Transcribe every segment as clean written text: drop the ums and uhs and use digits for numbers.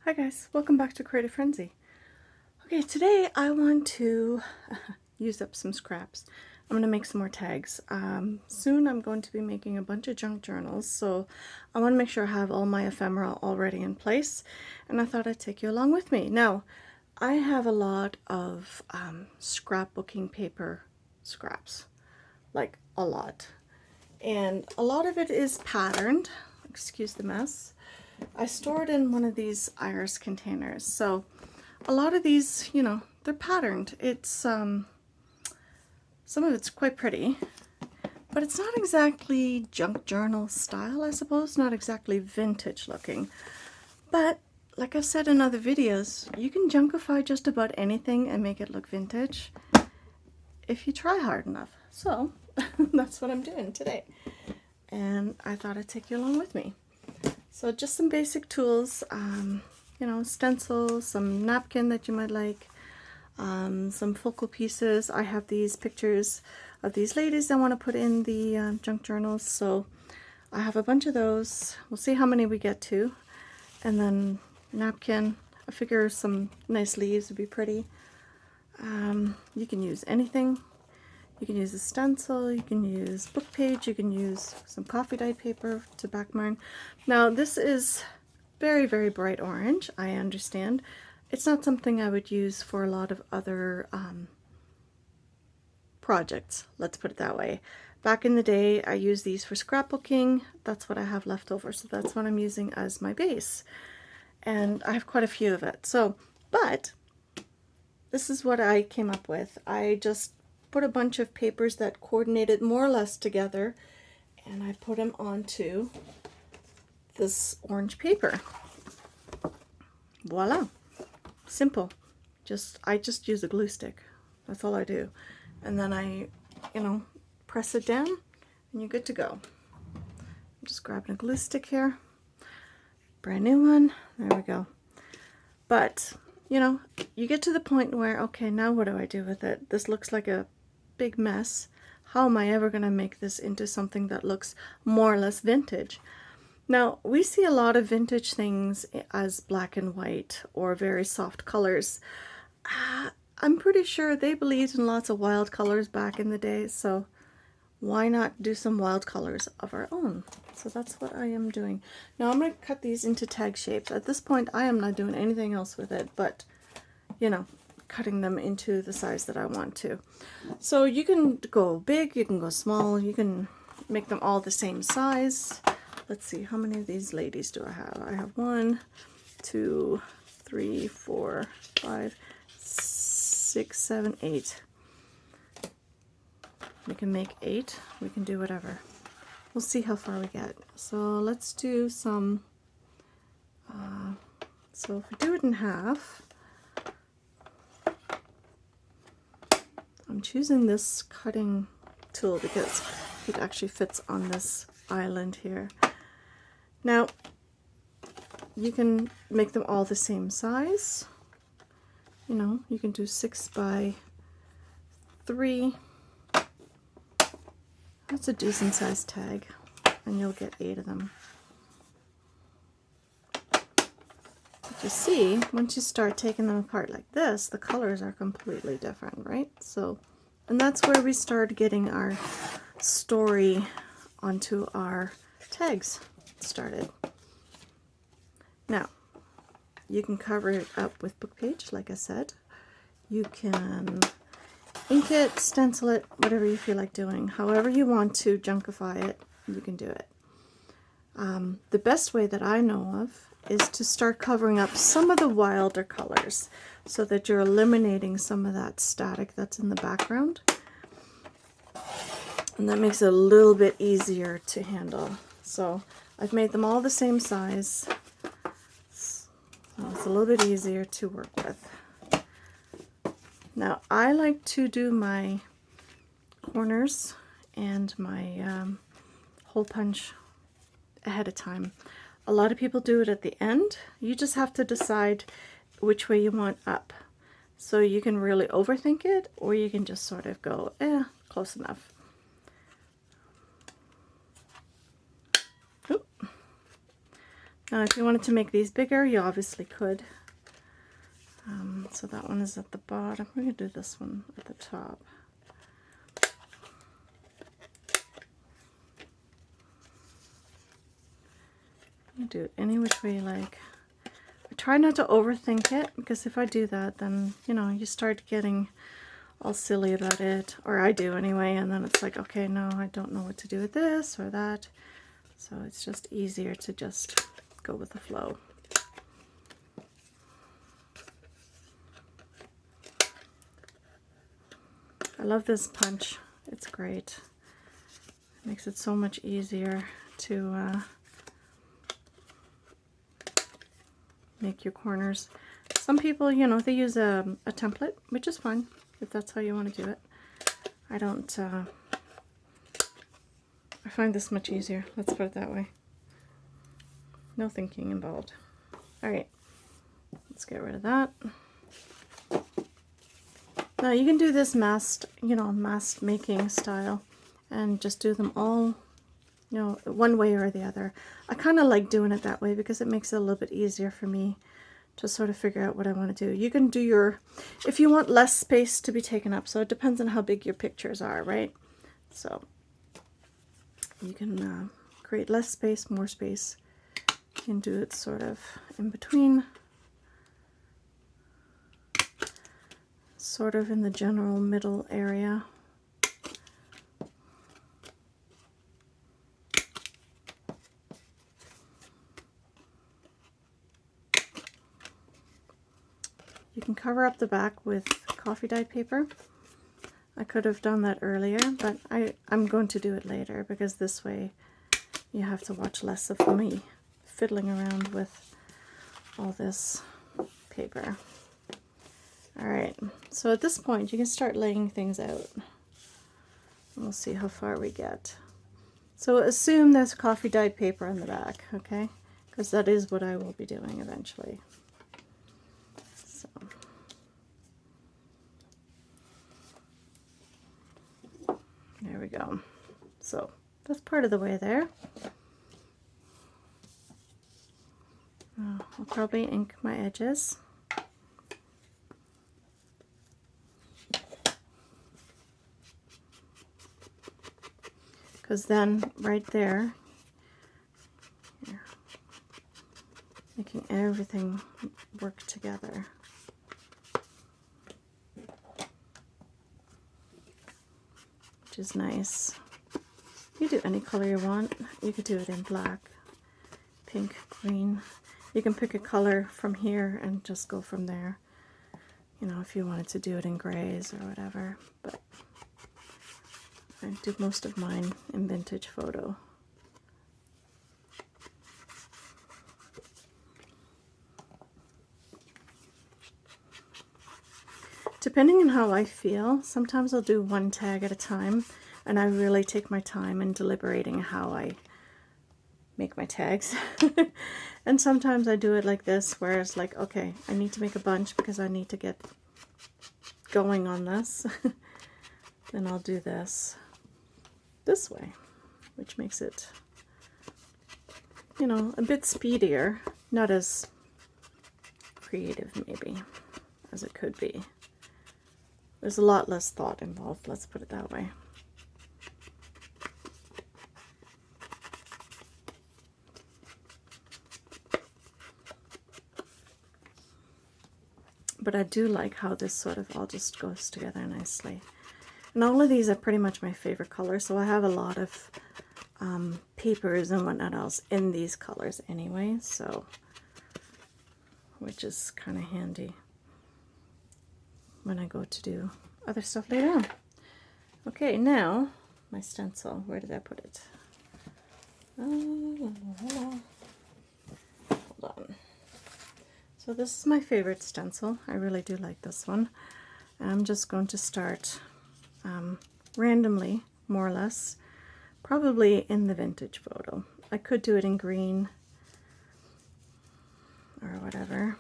Hi guys, welcome back to Creative Frenzy. Okay, today I want to use up some scraps. I'm going to make some more tags. Soon I'm going to be making a bunch of junk journals, so I want to make sure I have all my ephemera already in place, and I thought I'd take you along with me. Now, I have a lot of scrapbooking paper scraps, like a lot. And a lot of it is patterned. Excuse the mess. I store it in one of these iris containers. So a lot of these, they're patterned. It's some of it's quite pretty, but it's not exactly junk journal style, I suppose. Not exactly vintage looking. But like I've said in other videos, you can junkify just about anything and make it look vintage if you try hard enough. So that's what I'm doing today. And I thought I'd take you along with me. So just some basic tools, stencils, some napkin that you might like, some focal pieces. I have these pictures of these ladies I want to put in the junk journals, so I have a bunch of those. We'll see how many we get to. And then napkin. I figure some nice leaves would be pretty. You can use anything. You can use a stencil, you can use book page, you can use some coffee dyed paper to back mine. Now this is very, very bright orange, I understand. It's not something I would use for a lot of other projects, let's put it that way. Back in the day I used these for scrapbooking. That's what I have left over, so that's what I'm using as my base. And I have quite a few of it. But this is what I came up with. I just put a bunch of papers that coordinated more or less together, and I put them onto this orange paper. Voila, simple. I just use a glue stick. That's all I do, and then I, press it down, and you're good to go. I'm just grabbing a glue stick here, brand new one. There we go. But you get to the point where, okay, now what do I do with it? This looks like a big mess. How am I ever going to make this into something that looks more or less vintage? Now, we see a lot of vintage things as black and white or very soft colors. I'm pretty sure they believed in lots of wild colors back in the day, so why not do some wild colors of our own? So that's what I am doing. Now I'm going to cut these into tag shapes. At this point I am not doing anything else with it, but cutting them into the size that I want to. So you can go big, you can go small, you can make them all the same size. Let's see, how many of these ladies do I have? I have 1, 2, 3, 4, 5, 6, 7, 8. We can make 8, we can do whatever. We'll see how far we get. So let's do some, so if we do it in half, I'm choosing this cutting tool because it actually fits on this island here. Now, you can make them all the same size. You can do 6 by 3. That's a decent sized tag, and you'll get 8 of them. But you see, once you start taking them apart like this, the colors are completely different, right? So, and that's where we start getting our story onto our tags started. Now, you can cover it up with book page, like I said. You can ink it, stencil it, whatever you feel like doing. However you want to junkify it, you can do it. The best way that I know of is to start covering up some of the wilder colors so that you're eliminating some of that static that's in the background. And that makes it a little bit easier to handle. So I've made them all the same size, so it's a little bit easier to work with. Now I like to do my corners and my hole punch ahead of time. A lot of people do it at the end. You just have to decide which way you want up. So you can really overthink it, or you can just sort of go, close enough. Oop. Now if you wanted to make these bigger, you obviously could. So that one is at the bottom. We're going to do this one at the top. You do it any which way you like. I try not to overthink it, because if I do that, then, you know, you start getting all silly about it, or I do anyway, and then it's like, okay, no, I don't know what to do with this or that. So it's just easier to just go with the flow. I love this punch. It's great. It makes it so much easier to make your corners. Some people, you know, they use a template, which is fine if that's how you want to do it. I don't, I find this much easier. Let's put it that way. No thinking involved. All right, let's get rid of that. Now you can do this masked, you know, mask making style, and just do them all, you know, one way or the other. I kind of like doing it that way because it makes it a little bit easier for me to sort of figure out what I want to do. You can do your, if you want less space to be taken up, so it depends on how big your pictures are, right? So you can create less space, more space. You can do it sort of in between, sort of in the general middle area. You can cover up the back with coffee dyed paper. I could have done that earlier, but I'm going to do it later, because this way you have to watch less of me fiddling around with all this paper. Alright, so at this point you can start laying things out. We'll see how far we get. So assume there's coffee dyed paper on the back, okay? Because that is what I will be doing eventually. So there we go. So that's part of the way there. I'll probably ink my edges. Because then right there, here, making everything work together. Which is nice. You do any color you want. You could do it in black, pink, green. You can pick a color from here and just go from there. You know, if you wanted to do it in grays or whatever. But I do most of mine in Vintage Photo. Depending on how I feel, sometimes I'll do one tag at a time, and I really take my time in deliberating how I make my tags. And sometimes I do it like this, where it's like, okay, I need to make a bunch because I need to get going on this. Then I'll do this way, which makes it, you know, a bit speedier, not as creative maybe as it could be. There's a lot less thought involved, let's put it that way. But I do like how this sort of all just goes together nicely. And all of these are pretty much my favorite colors, so I have a lot of papers and whatnot else in these colors anyway, so, which is kind of handy when I go to do other stuff later on. Okay, now my stencil, where did I put it? Hold on. So this is my favorite stencil. I really do like this one. I'm just going to start randomly, more or less, probably in the Vintage Photo. I could do it in green or whatever,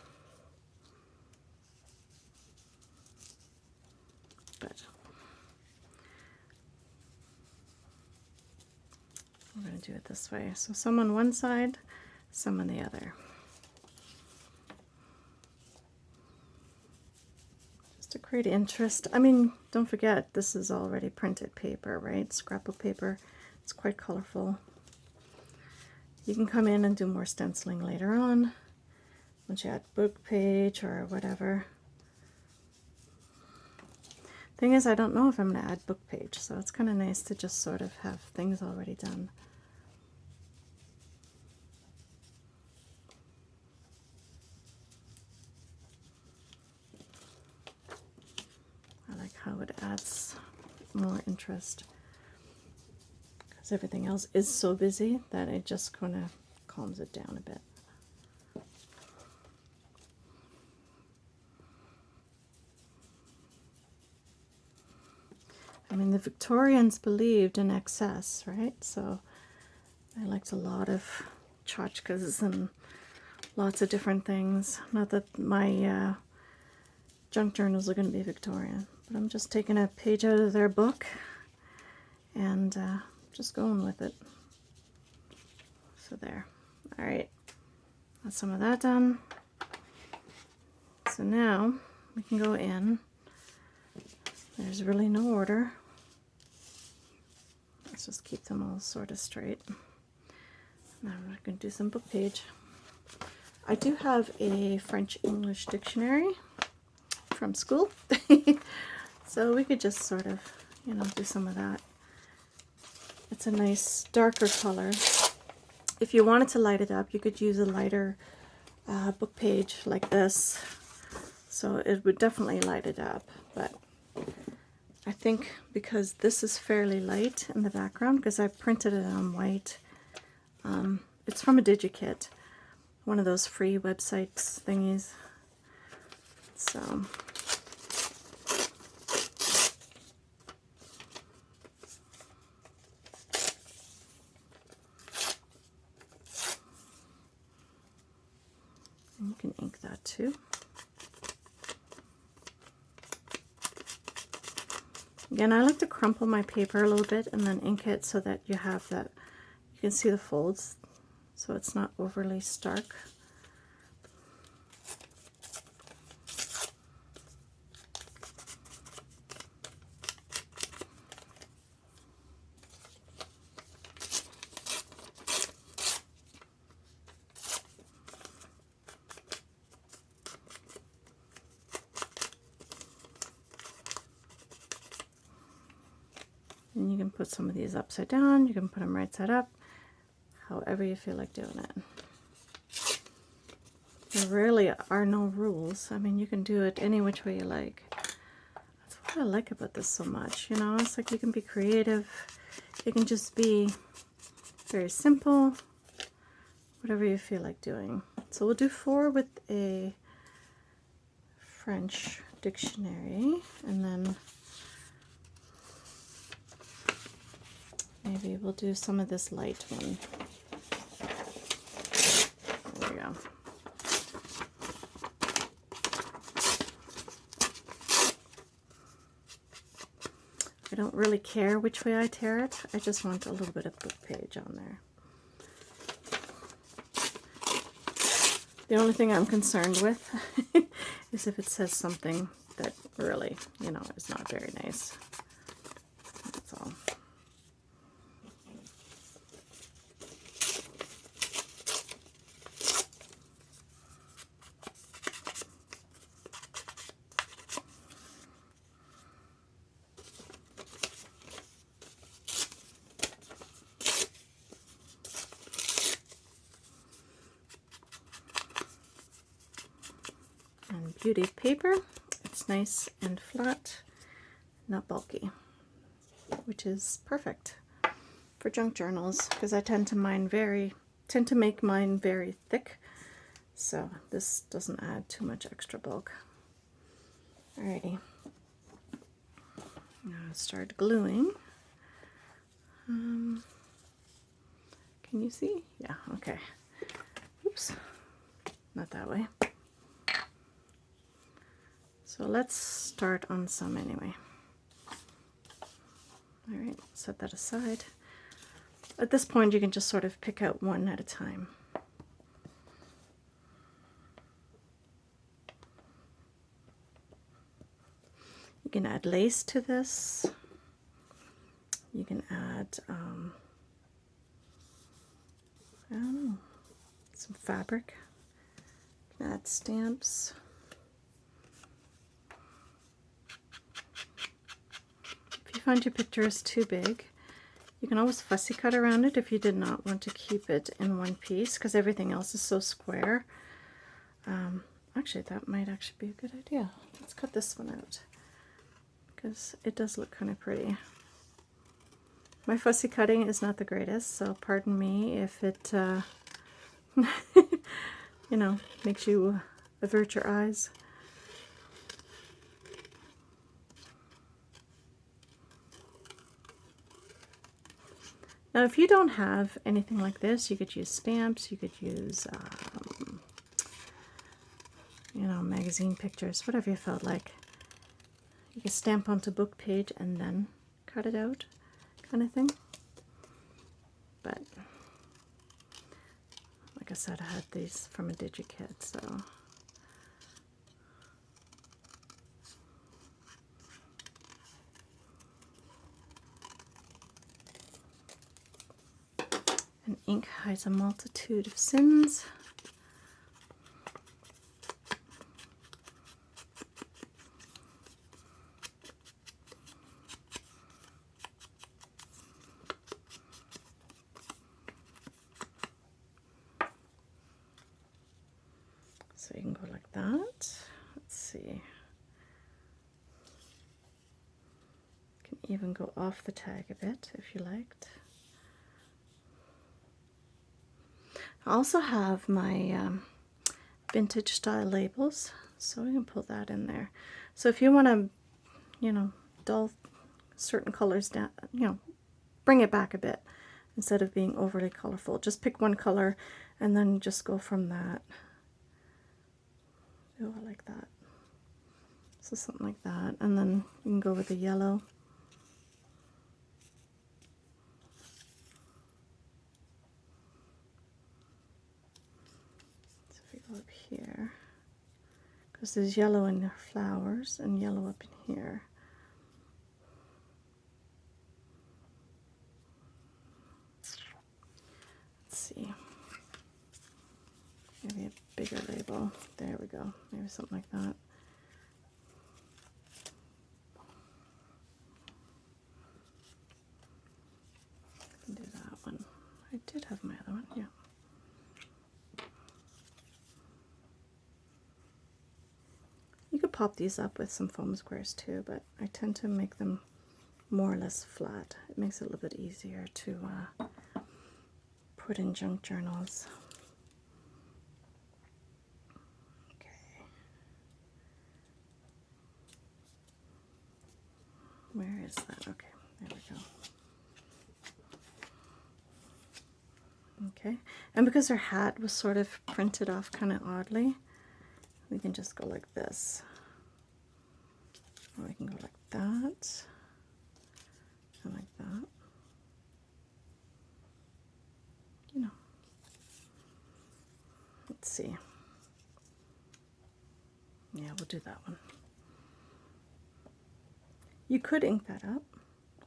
but I'm going to do it this way. So some on one side, some of the other. Just to create interest. I mean, don't forget, this is already printed paper, right? Scrapbook paper. It's quite colorful. You can come in and do more stenciling later on, once you add book page or whatever. Thing is, I don't know if I'm going to add book page, so it's kind of nice to just sort of have things already done. I like how it adds more interest, because everything else is so busy that it just kind of calms it down a bit. I mean, the Victorians believed in excess, right? So they liked a lot of tchotchkes and lots of different things. Not that my junk journals are going to be Victorian, but I'm just taking a page out of their book and just going with it. So there. All right, got some of that done. So now we can go in. There's really no order. Let's just keep them all sort of straight. Now we're going to do some book page. I do have a French-English dictionary from school. So we could just sort of, you know, do some of that. It's a nice darker color. If you wanted to light it up, you could use a lighter book page like this. So it would definitely light it up, but I think because this is fairly light in the background, because I printed it on white, it's from a DigiKit, one of those free websites thingies. So and you can ink that too. Again, I like to crumple my paper a little bit and then ink it so that you have that, you can see the folds, so it's not overly stark. And you can put some of these upside down, you can put them right side up, however you feel like doing it. There really are no rules. I mean, you can do it any which way you like. That's what I like about this so much, you know, it's like you can be creative, you can just be very simple, whatever you feel like doing. So we'll do 4 with a French dictionary, and then maybe we'll do some of this light one. There we go. I don't really care which way I tear it. I just want a little bit of book page on there. The only thing I'm concerned with is if it says something that really, you know, is not very nice. That's all. And beauty paper, it's nice and flat, not bulky, which is perfect for junk journals because I tend to make mine very thick, so this doesn't add too much extra bulk. Alrighty, now start gluing. Can you see? Yeah, okay. Oops, not that way. So let's start on some anyway. All right, set that aside. At this point, you can just sort of pick out one at a time. You can add lace to this. You can add, I don't know, some fabric. You can add stamps. If you find your picture is too big, you can always fussy cut around it if you did not want to keep it in one piece, because everything else is so square. Actually, that might actually be a good idea. Let's cut this one out, because it does look kind of pretty. My fussy cutting is not the greatest, so pardon me if it, you know, makes you avert your eyes. Now, if you don't have anything like this, you could use stamps, you could use, you know, magazine pictures, whatever you felt like. You could stamp onto book page and then cut it out, kind of thing. But, like I said, I had these from a DigiKit, so. And ink hides a multitude of sins. So you can go like that. Let's see. You can even go off the tag a bit if you liked. I also have my vintage style labels, so we can pull that in there. So if you want to, you know, dull certain colors down, you know, bring it back a bit instead of being overly colorful. Just pick one color and then just go from that. Oh, I like that. So something like that, and then you can go with the yellow. So if we go up here, because there's yellow in the flowers and yellow up in here. Let's see. Maybe a bigger label. There we go. Maybe something like that. I can do that one. I did have my other one, yeah. You could pop these up with some foam squares too, but I tend to make them more or less flat. It makes it a little bit easier to put in junk journals. Okay. Where is that? Okay, there we go. Okay, and because her hat was sort of printed off kind of oddly, we can just go like this. Or we can go like that, and like that. You know. Let's see. Yeah, we'll do that one. You could ink that up.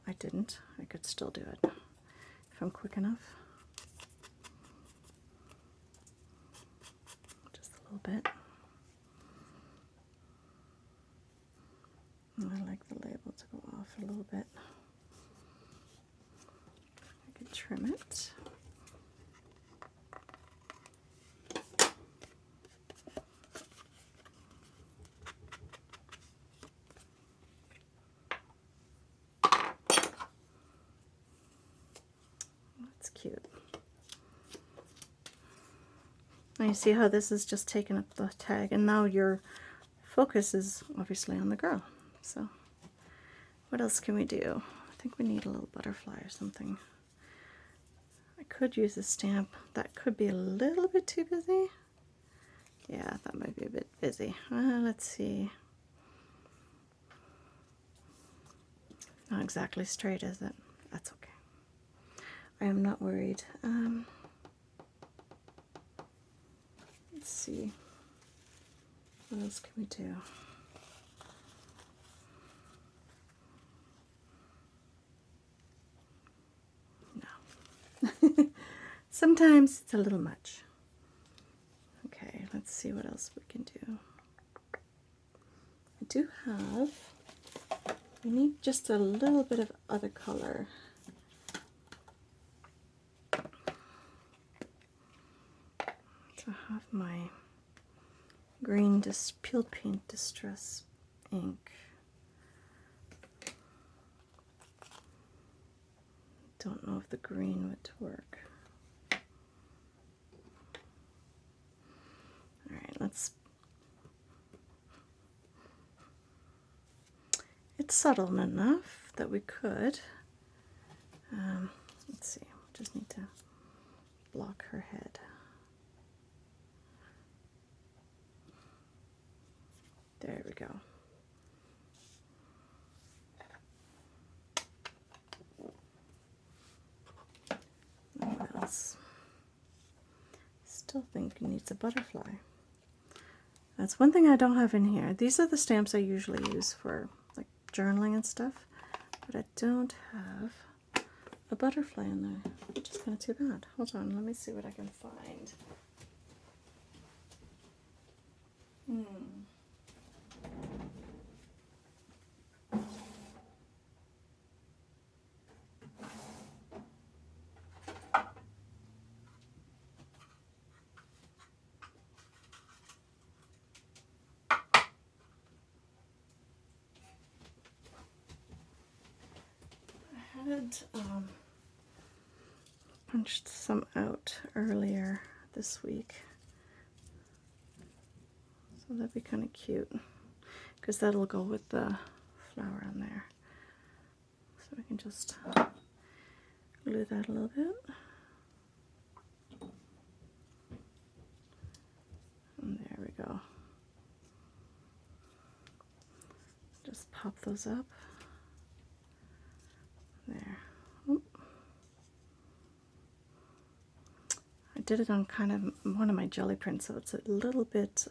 I didn't. I could still do it if I'm quick enough. Just a little bit. And I like the label to go off a little bit. I could trim it. That's cute. Now you see how this is just taking up the tag, and now your focus is obviously on the girl. So what else can we do? I think we need a little butterfly or something. I could use a stamp. That could be a little bit too busy. Yeah, that might be a bit busy. Let's see. Not exactly straight, is it? That's okay. I am not worried. Let's see. What else can we do? sometimes it's a little much. Okay, let's see what else we can do. I do have, we need just a little bit of other color. So I have my green Peel Paint Distress ink. Don't know if the green would work. All right, it's subtle enough that we could. Let's see, just need to block her head. There we go. What else? Still think it needs a butterfly. That's one thing I don't have in here. These are the stamps I usually use for like journaling and stuff, but I don't have a butterfly in there, which is kind of too bad. Hold on, let me see what I can find. I had punched some out earlier this week, so that'd be kind of cute because that'll go with the flower on there. So we can just glue that a little bit. And there we go. Just pop those up. There. Oop. I did it on kind of one of my jelly prints, so it's a little bit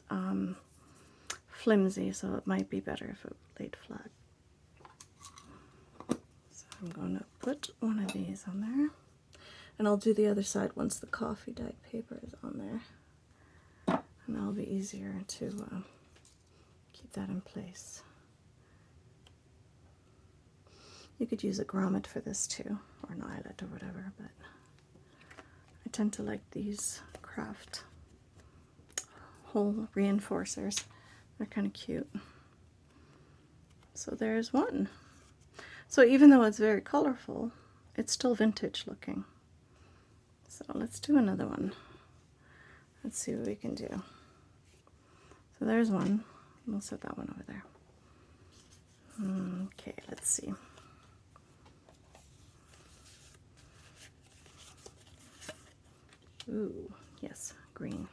flimsy, so it might be better if it laid flat. So I'm going to put one of these on there, and I'll do the other side once the coffee dyed paper is on there, and that'll be easier to keep that in place. You could use a grommet for this too, or an eyelet or whatever, but I tend to like these craft hole reinforcers. They're kind of cute. So there's one. So even though it's very colorful, it's still vintage looking. So let's do another one. Let's see what we can do. So there's one. We'll set that one over there. Okay, let's see. Ooh, yes, green.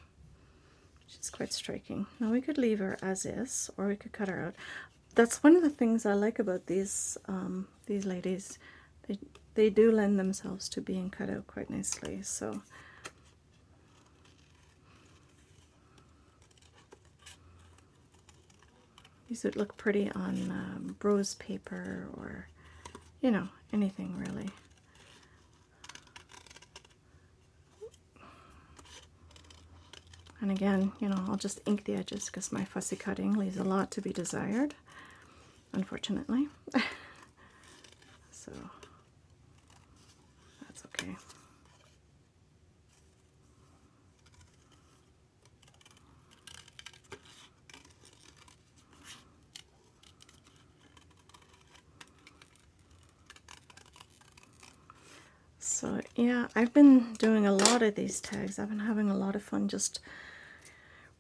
She's quite striking. Now we could leave her as is, or we could cut her out. That's one of the things I like about these ladies. They do lend themselves to being cut out quite nicely. So these would look pretty on rose paper, or you know, anything really. And again, you know, I'll just ink the edges because my fussy cutting leaves a lot to be desired, unfortunately. So that's okay. So yeah, I've been doing a lot of these tags. I've been having a lot of fun just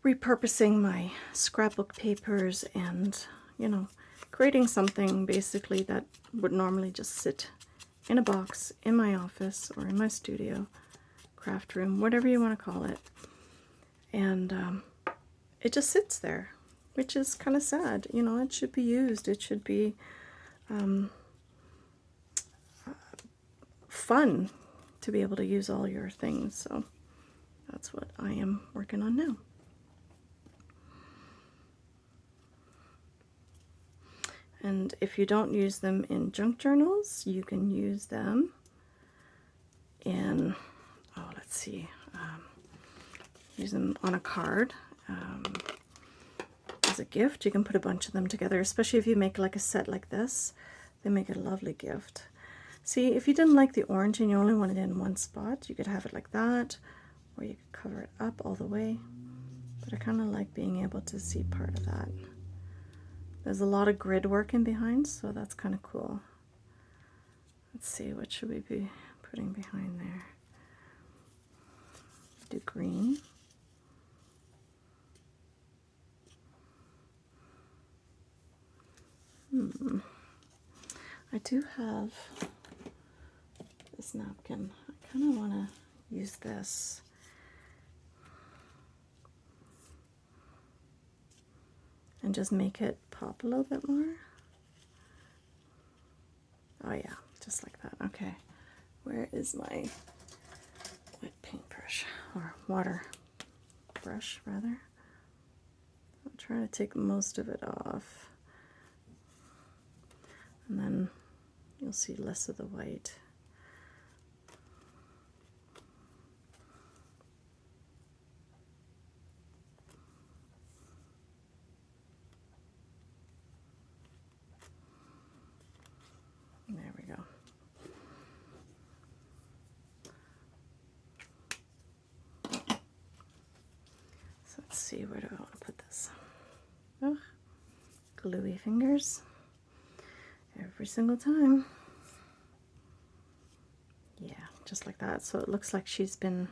repurposing my scrapbook papers and, you know, creating something basically that would normally just sit in a box in my office or in my studio, craft room, whatever you want to call it. And it just sits there, which is kind of sad. You know, it should be used. It should be fun to be able to use all your things. So that's what I am working on now. And if you don't use them in junk journals, you can use them in, oh, let's let's see, use them on a card as a gift. You can put a bunch of them together, especially if you make like a set like this. They make a lovely gift. See, if you didn't like the orange and you only wanted it in one spot, you could have it like that, or you could cover it up all the way. But I kind of like being able to see part of that. There's a lot of grid work in behind, so that's kind of cool. Let's see, what should we be putting behind there? Do green. I do have this napkin. I kind of want to use this. And just make it pop a little bit more. Oh yeah, just like that. Okay, where is my wet paintbrush, or water brush rather? I'll try to take most of it off, and then you'll see less of the white. There we go. So let's see, where do I want to put this? Oh, gluey fingers every single time. Yeah, just like that. So it looks like she's been,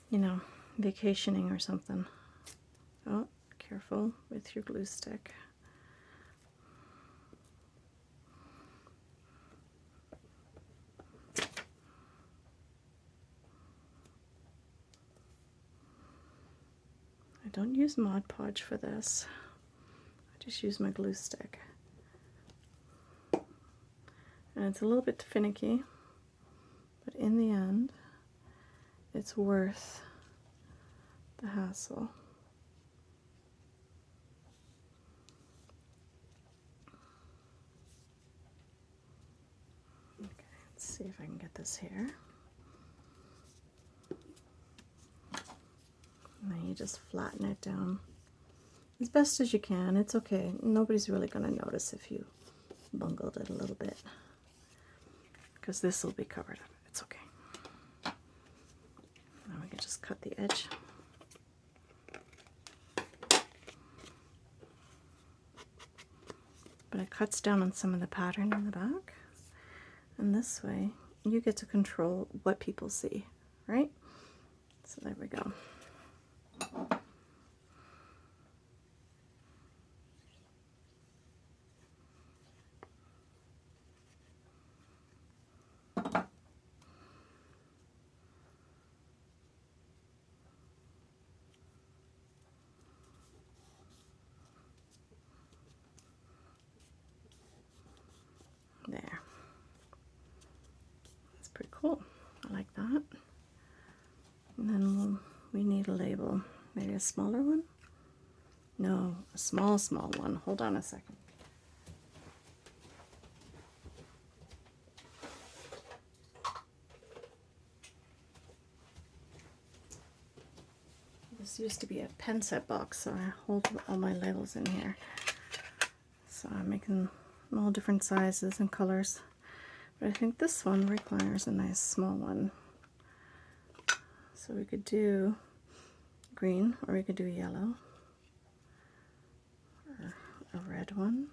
you know, vacationing or something. Oh, careful with your glue stick. I don't use Mod Podge for this. I just use my glue stick. And it's a little bit finicky, but in the end, it's worth the hassle. Okay, let's see if I can get this here. And then you just flatten it down as best as you can. It's okay. Nobody's really going to notice if you bungled it a little bit, because this will be covered up. It's okay. Now we can just cut the edge. But it cuts down on some of the pattern in the back. And this way, you get to control what people see, right? So there we go. There. That's pretty cool. I like that. And then we need a label. Maybe a smaller one? No, a small one. Hold on a second. This used to be a pen set box, so I hold all my labels in here. So I'm making all different sizes and colors. But I think this one requires a nice small one. So we could do green, or we could do yellow, or a red one.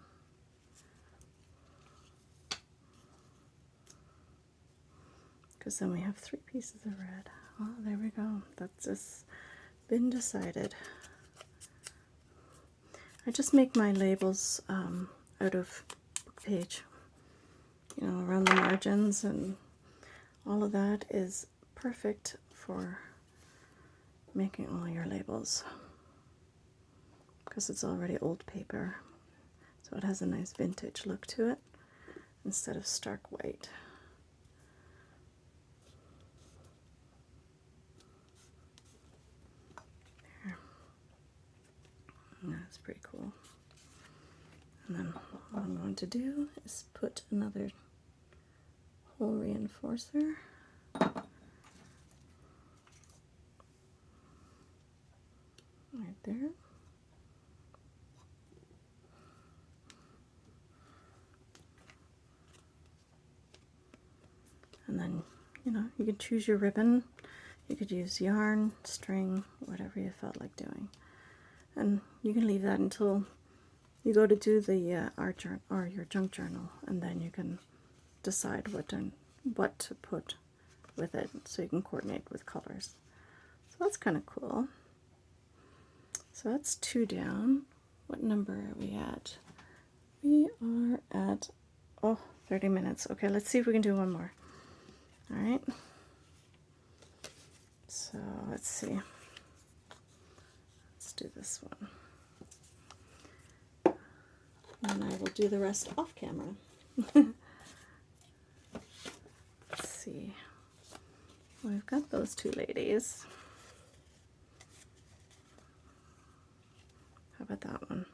Because then we have 3 pieces of red. Oh, there we go. That's just been decided. I just make my labels out of book page, you know, around the margins, and all of that is perfect for making all your labels, because it's already old paper, so it has a nice vintage look to it instead of stark white. There. That's pretty cool. And then what I'm going to do is put another hole reinforcer right there. And then, you know, you could choose your ribbon. You could use yarn, string, whatever you felt like doing. And you can leave that until you go to do the art journal or your junk journal, and then you can decide what to put with it so you can coordinate with colors. So that's kind of cool. So that's 2 down. What number are we at? We are at, 30 minutes. Okay, let's see if we can do one more. All right. So let's see. Let's do this one. And I will do the rest off camera. Let's see. Well, we've got those 2 ladies. How about that one?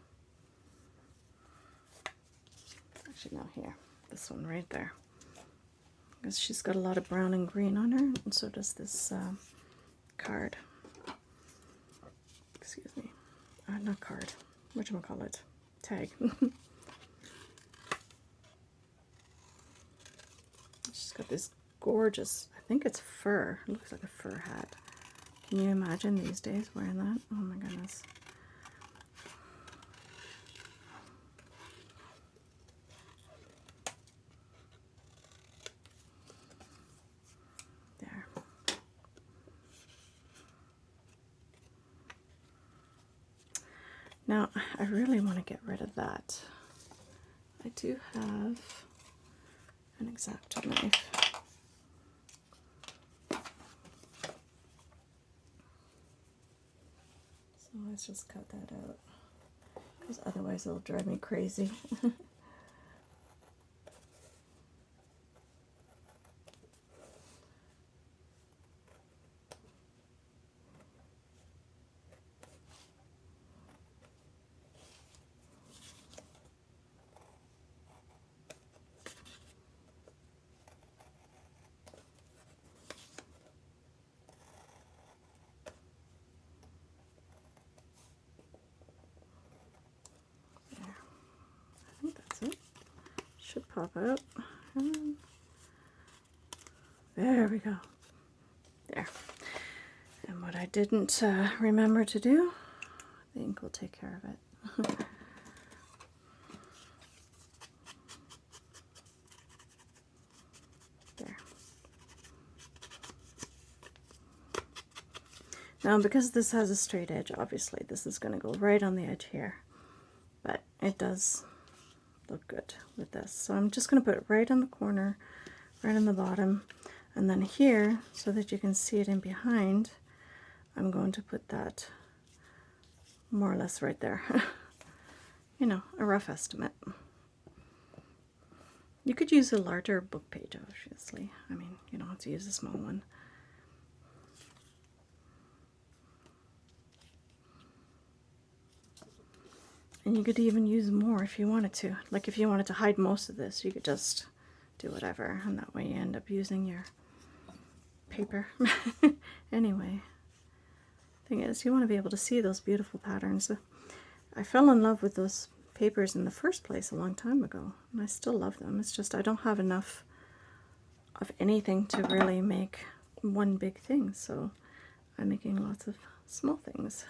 Actually, no, here. This one right there. Because she's got a lot of brown and green on her, and so does this card. Excuse me. Not card. Whatchamacallit? Tag. She's got this gorgeous, I think it's fur. It looks like a fur hat. Can you imagine these days wearing that? Oh my goodness. There. Now, I really want to get rid of that. I do have an X-Acto knife. So let's just cut that out, because otherwise it'll drive me crazy. Should pop out. There we go. There. And what I didn't remember to do, the ink will take care of it. There. Now, because this has a straight edge, obviously this is going to go right on the edge here, but it does look good with this. So I'm just going to put it right on the corner, right on the bottom, and then here, so that you can see it in behind, I'm going to put that more or less right there. You know, a rough estimate. You could use a larger book page, obviously. I mean, you don't have to use a small one. And you could even use more if you wanted to. Like if you wanted to hide most of this, you could just do whatever, and that way you end up using your paper. Anyway, thing is, you want to be able to see those beautiful patterns. I fell in love with those papers in the first place a long time ago, and I still love them. It's just I don't have enough of anything to really make one big thing, so I'm making lots of small things.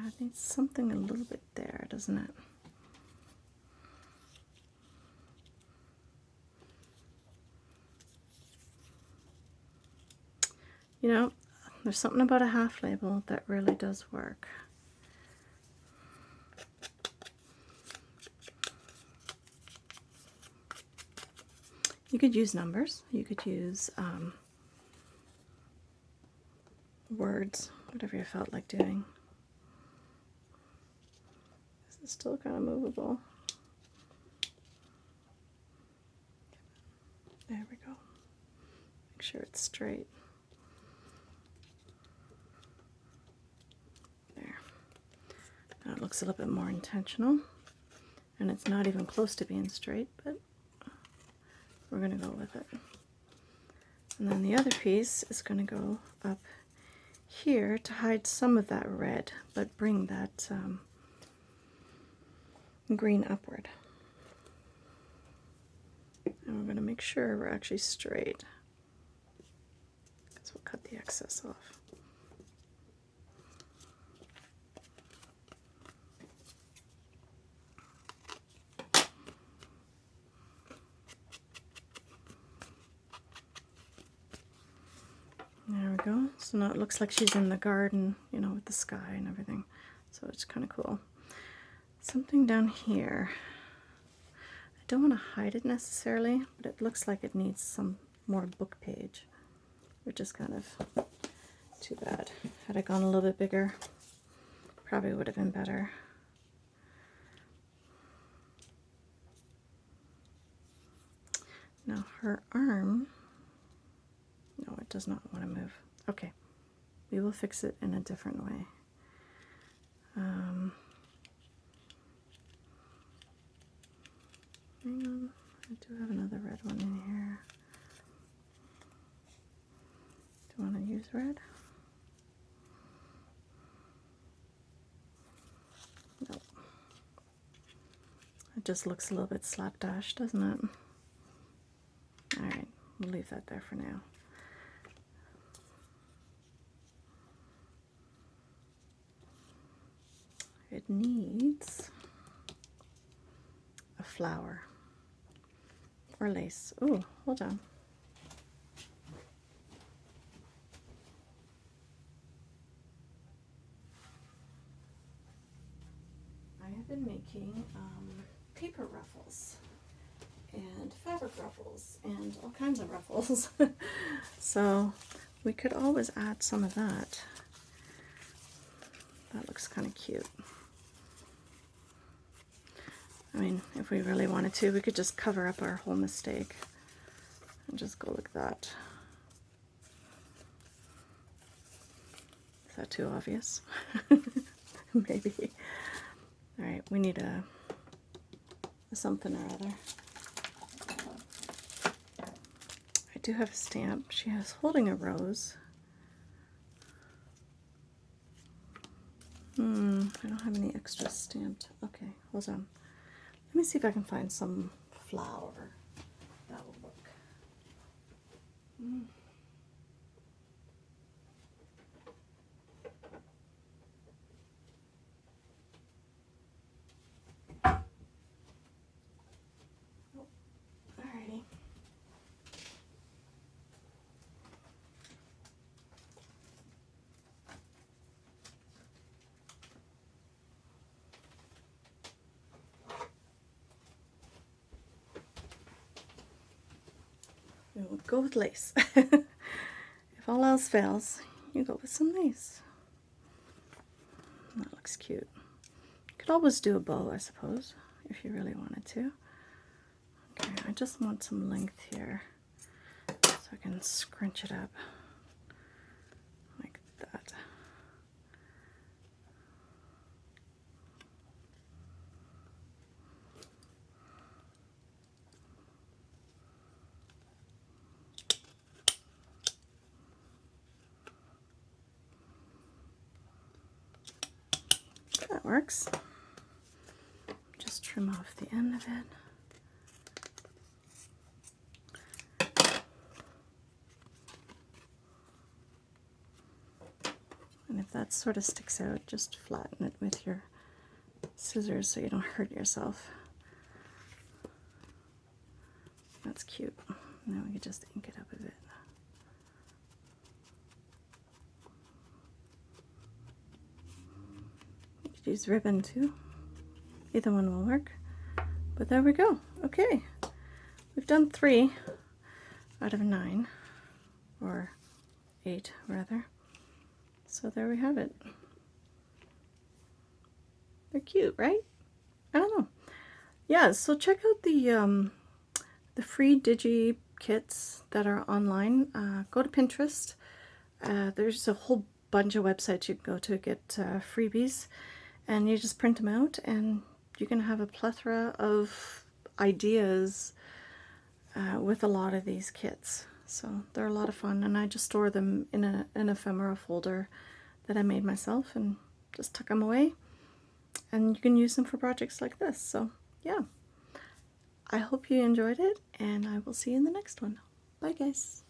It needs something a little bit there, doesn't it? You know, there's something about a half label that really does work. You could use numbers, you could use words, whatever you felt like doing. This is still kind of movable. There we go. Make sure it's straight. looks a little bit more intentional, and it's not even close to being straight, but we're going to go with it. And then the other piece is going to go up here to hide some of that red, but bring that green upward. And we're going to make sure we're actually straight, because we'll cut the excess off. There we go. So now it looks like she's in the garden, you know, with the sky and everything. So it's kind of cool. Something down here. I don't want to hide it necessarily, but it looks like it needs some more book page, which is kind of too bad. Had I gone a little bit bigger, probably would have been better. Now her arm, no, it does not want to move. Okay, we will fix it in a different way. Hang on, I do have another red one in here. Do you want to use red? Nope. It just looks a little bit slapdash, doesn't it? Alright, we'll leave that there for now. It needs a flower or lace. Oh, hold on. I have been making paper ruffles and fabric ruffles and all kinds of ruffles. So we could always add some of that. That looks kind of cute. I mean, if we really wanted to, we could just cover up our whole mistake and just go like that. Is that too obvious? Maybe. All right, we need a something or other. I do have a stamp. She is holding a rose. I don't have any extra stamped. Okay, hold on. Let me see if I can find some flower that will work. Oh, alrighty. We'll go with lace. If all else fails, you go with some lace. That looks cute. You could always do a bow, I suppose, if you really wanted to. Okay, I just want some length here so I can scrunch it up like that. That works. Just trim off the end of it. And if that sort of sticks out, just flatten it with your scissors so you don't hurt yourself. That's cute. Now we can just ink it up a bit. You could use ribbon too. Either one will work. But there we go. Okay. We've done 3 out of 9. Or 8 rather. So there we have it. They're cute, right? I don't know. Yeah, so check out the free digi kits that are online. Go to Pinterest. There's a whole bunch of websites you can go to get freebies. and you just print them out, and you can have a plethora of ideas with a lot of these kits. So they're a lot of fun, and I just store them in an ephemera folder that I made myself and just tuck them away, and you can use them for projects like this. So yeah, I hope you enjoyed it, and I will see you in the next one. Bye guys.